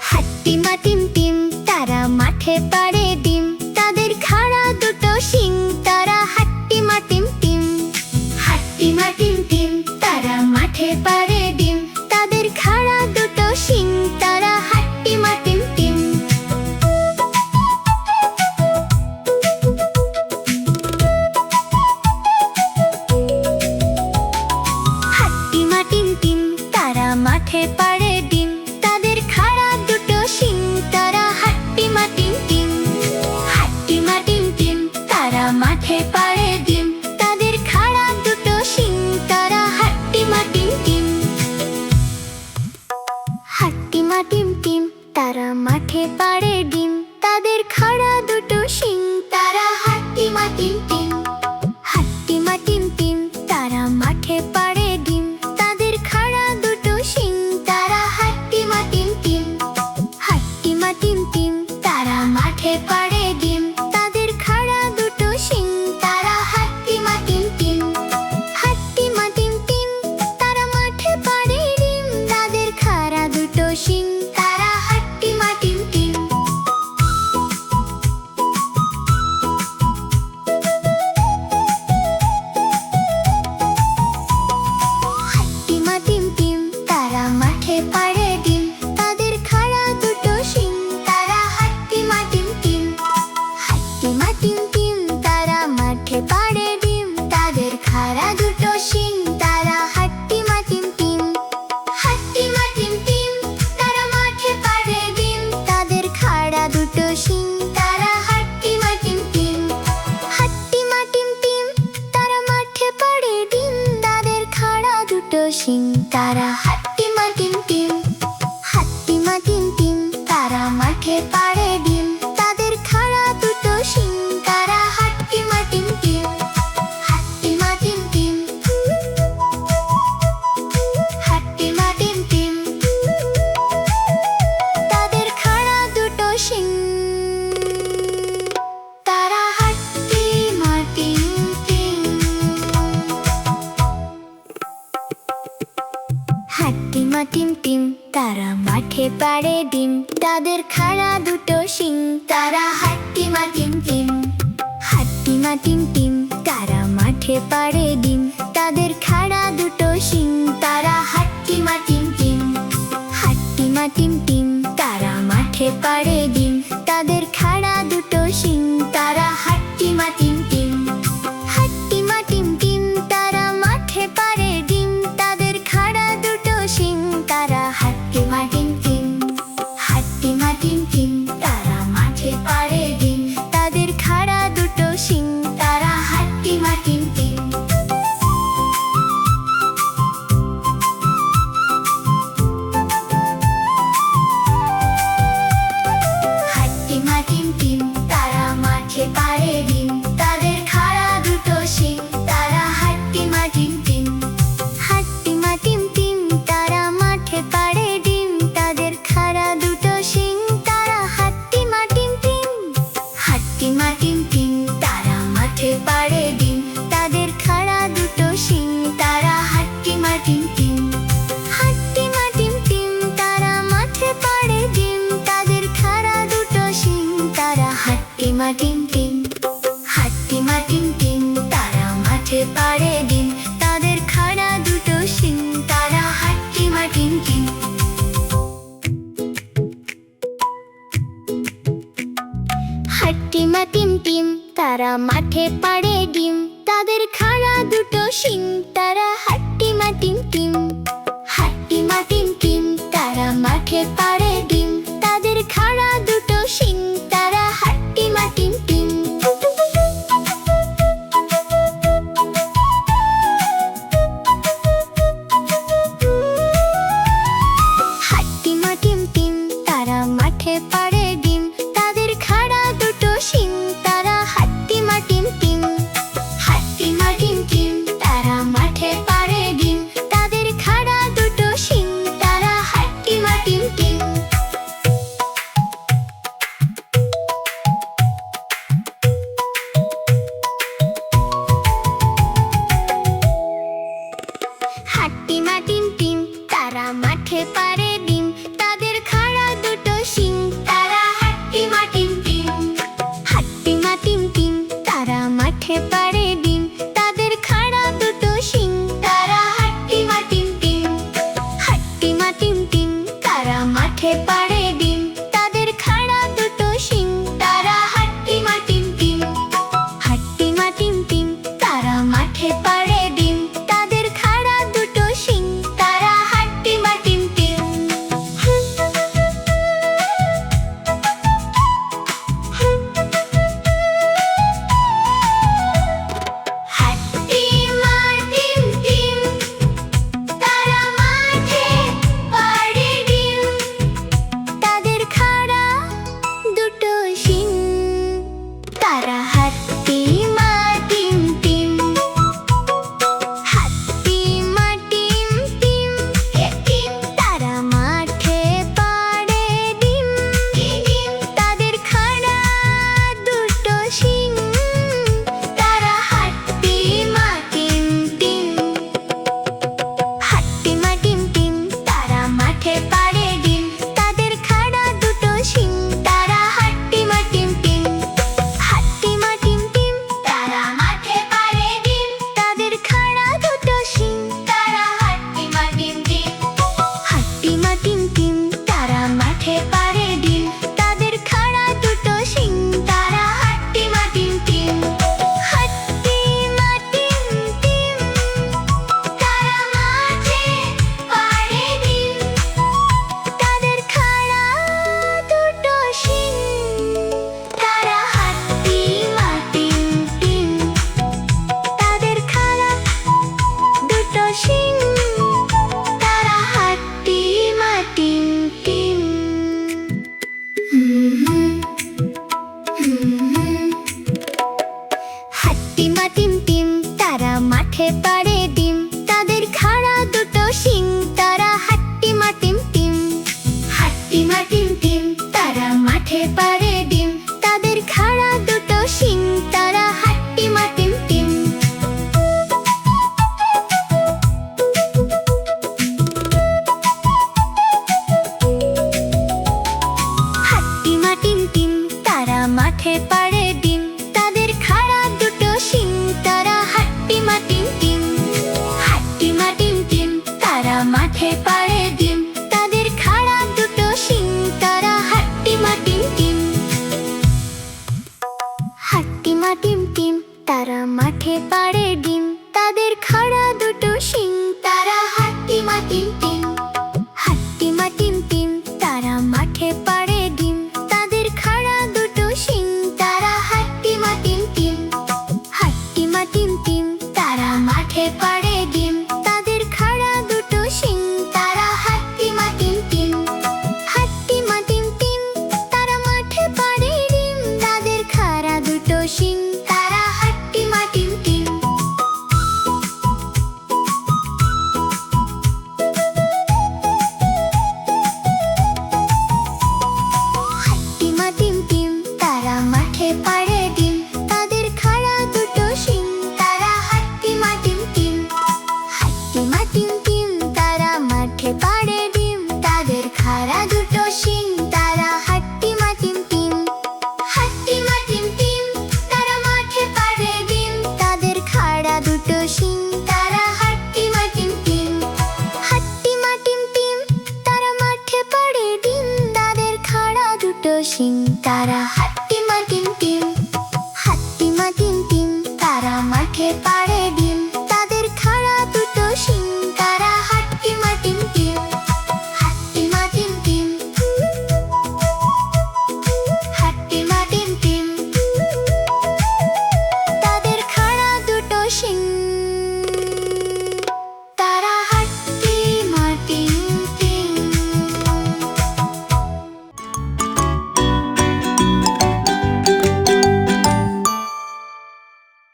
হাট্টিমা টিম টিম তারা মাঠে পাড়ে ডিম, তাদের খাড়া দুটো শিং তারা হাট্টিমা টিম টিম। হাট্টিমা টিম টিম তারা মাঠে পাড়ে ডিম, তাদের খাড়া দুটো শিং তারা হাট্টিমা টিম টিম। হাট্টিমা টিম টিম তারা মাঠে পাড়ে ডিম, তাদের খাড়া দুটো শিং তারা হাট্টিমা টিম টিম। হাট্টিমা টিম টিম তারা মাঠে পাড়ে ডিম, তাদের খাড়া দুটো শিং তারা হাট্টিমা টিম টিম। হাট্টিমা টিম টিম তারা মাঠে পাড়ে ডিম, তাদের খাড়া দুটো শিং তারা হাট্টিমা টিম টিম। হাট্টিমা টিম টিম তারা মাঠে পাড়ে ডিম, তাদের খাড়া দুটো শিং তারা হাট্টিমা টিম টিম। হাট্টিমা টিম টিম তারা মাঠে পাড়ে ডিম, তাদের খাড়া দুটো শিং তারা হাট্টিমা টিম টিম। হাট্টিমা টিম টিম তারা মাঠে পাড়ে ডিম, তাদের খাড়া দুটো শিং তারা হাট্টিমা টিম টিম। হাট্টিমা টিম টিম তারা মাঠে পাড়ে ডিম, তাদের খাড়া দুটো শিং তারা হাট্টিমা টিম টিম। হাট্টিমা টিম টিম তারা মাঠে পাড়ে ডিম, তাদের খাড়া দুটো শিং তারা হাট্টিমা টিম টিম। হাট্টিমা টিম টিম তারা মাঠে পাড়ে ডিম, তাদের খাড়া দুটো শিং তারা হাট্টিমা টিম টিম। হাট্টিমা টিম টিম তারা মাঠে পাড়ে ডিম, তাদের খাড়া দুটো শিং তারা হাট্টিমা টিম টিম। হাট্টিমা টিম টিম তারা মাঠে পাড়ে ডিম, তাদের খাড়া দুটো শিং তারা হাট্টিমা টিম টিম। হাট্টিমা টিম টিম। হাট্টিমা টিম টিম তাদের খাড়া দুটো শিং তারা হাট্টিমা টিম টিম। হাট্টিমা টিম টিম তারা মাঠে পাড়ে ডিম, তাদের খাড়া দুটো শিং তারা হাট্টিমা টিম টিম। হাট্টিমা টিম টিম তারা মাঠে পাড়ে ডিম, তাদের খাড়া দুটো শিং তারা হাট্টিমা টিম টিম। হাট্টিমা টিম টিম তারা মাঠে পাড়ে ডিম, তাদের খাড়া দুটো শিং তারা হাট্টিমা টিম টিম। হাট্টিমা টিম টিম তারা মাঠে পাড়ে ডিম, তাদের খাড়া দুটো শিং তারা হাট্টিমা টিম টিম। হাট্টিমা টিম টিম তারা মাঠে পাড়ে ডিম, তাদের খাড়া দুটো শিং তারা হাট্টিমা টিম টিম। হাট্টিমা টিম টিম তারা মাঠে পাড়ে ডিম, তাদের খাড়া দুটো শিং তারা হাট্টিমা টিম টিম। হাট্টিমা টিম টিম তারা মাঠে পাড়ে ডিম, তাদের খাড়া দুটো শিং তারা হাট্টিমা টিম টিম। হাট্টিমা টিম টিম তারা মাঠে পাড়ে ডিম, তাদের খাড়া দুটো শিং তারা হাট্টিমা টিম টিম। হাট্টিমা টিম টিম তারা মাঠে পাড়ে ডিম, তাদের খাড়া দুটো শিং তারা হাট্টিমা টিম টিম। হাট্টিমা টিম টিম তারা মাঠে পাড়ে ডিম, তাদের খাড়া দুটো শিং তারা হাট্টিমা টিম টিম। হাট্টিমা টিম টিম তারা মাঠে পাড়ে ডিম, তাদের খাড়া দুটো শিং তারা হাট্টিমা টিম টিম। হাট্টিমা টিম টিম তারা মাঠে পাড়ে ডিম, তাদের খাড়া দুটো শিং তারা হাট্টিমা টিম টিম। হাট্টিমা টিম টিম তারা মাঠে পাড়ে ডিম, তাদের খাড়া দুটো শিং তারা হাট্টিমা টিম টিম। হাট্টিমা টিম টিম তারা মাঠে পাড়ে হাট্টিমা টিম টিম তারা মাঠে পাড়ে ডিম তাদের খাড়া দুটো শিং তারা হাট্টিমা টিম টিম হাট্টিমা টিম টিম তারা মাঠে পাড়ে ডিম তাদের খাড়া দুটো শিং তারা হাট্টিমা টিম টিম হাট্টিমা টিম টিম তারা মাঠে পাড়ে ডিম তাদের খাড়া দুটো শিং তারা হাট্টিমা টিম টিম হাট্টিমা টিম টিম তারা মাঠে পাড়ে ডিম তাদের খাড়া দুটো শিং তারা হাট্টিমা টিম টিম হাট্টিমা টিম টিম তারা মাঠে পাড়ে ডিম তাদের খাড়া দুটো শিং তারা হাট্টিমা টিম টিম হাট্টিমা টিম টিম টিম তারা মাঠে পাড়ে ডিম তাদের খাড়া দুটো শিং তারা হাট্টিমা টিম টিম হাট্টিমা টিম টিম তারা মাঠে পাড়ে ডিম তাদের খাড়া দুটো শিং তারা হাট্টিমা টিম টিম হাট্টিমা টিম টিম তারা মাঠে পাড়ে ডিম তাদের খাড়া দুটো শিং তারা হাট্টিমা টিম টিম হাট্টিমা টিম টিম তারা মাঠে পাড়ে ডিম তাদের খাড়া দুটো শিং তারা হাট্টিমা টিম টিম হাট্টিমা টিম টিম তারা মাঠে পাড়ে ডিম তাদের খাড়া দুটো শিং তারা হাট্টিমা টিম টিম তাদের খাড়া দুটো শিং তারা হাট্টিমা টিম টিম হাট্টিমা টিম টিম তারা মাঠে পাড়ে ডিম তাদের খাড়া দুটো শিং তারা হাট্টিমা টিম টিম হাট্টিমা টিম টিম তারা মাঠে পাড়ে ডিম তাদের খাড়া দুটো শিং তারা হাট্টিমা টিম টিম হাট্টিমা টিম টিম তারা মাঠে পাড়ে ডিম তাদের খাড়া দুটো শিং তারা হাট্টিমা টিম টিম হাট্টিমা টিম টিম তারা মাঠে পাড়ে ডিম তাদের খাড়া দুটো শিং তারা হাট্টিমা টিম টিম হাট্টিমা টিম টিম তারা মাঠে পাড়ে ডিম তাদের খাড়া দুটো শিং তারা হাট্টিমা টিম টিম হাট্টিমা টিম টিম তারা মাঠে পাড়ে ডিম তাদের খাড়া দুটো শিং তারা হাট্টিমা টিম টিম হাট্টিমা টিম টিম তারা মাঠে পাড়ে ডিম তাদের খাড়া দুটো শিং তারা হাট্টিমা টিম টিম হাট্টিমা টিম টিম তারা মাঠে পাড়ে ডিম তাদের খাড়া দুটো শিং তারা হাট্টিমা টিম টিম হাট্টিমা টিম টিম তারা মাঠে পাড়ে ডিম তাদের খাড়া দুটো শিং তারা হাট্টিমা টিম টিম হাট্টিমা টিম টিম তারা মাঠে পাড়ে ডিম তাদের খাড়া দুটো শিং তারা হাট্টিমা টিম টিম হাট্টিমা টিম টিম তারা মাঠে পাড়ে ডিম তাদের খাড়া দুটো শিং তারা হাট্টিমা টিম টিম হাট্টিমা টিম টিম তারা মাঠে পাড়ে ডিম তাদের খাড়া দুটো শিং তারা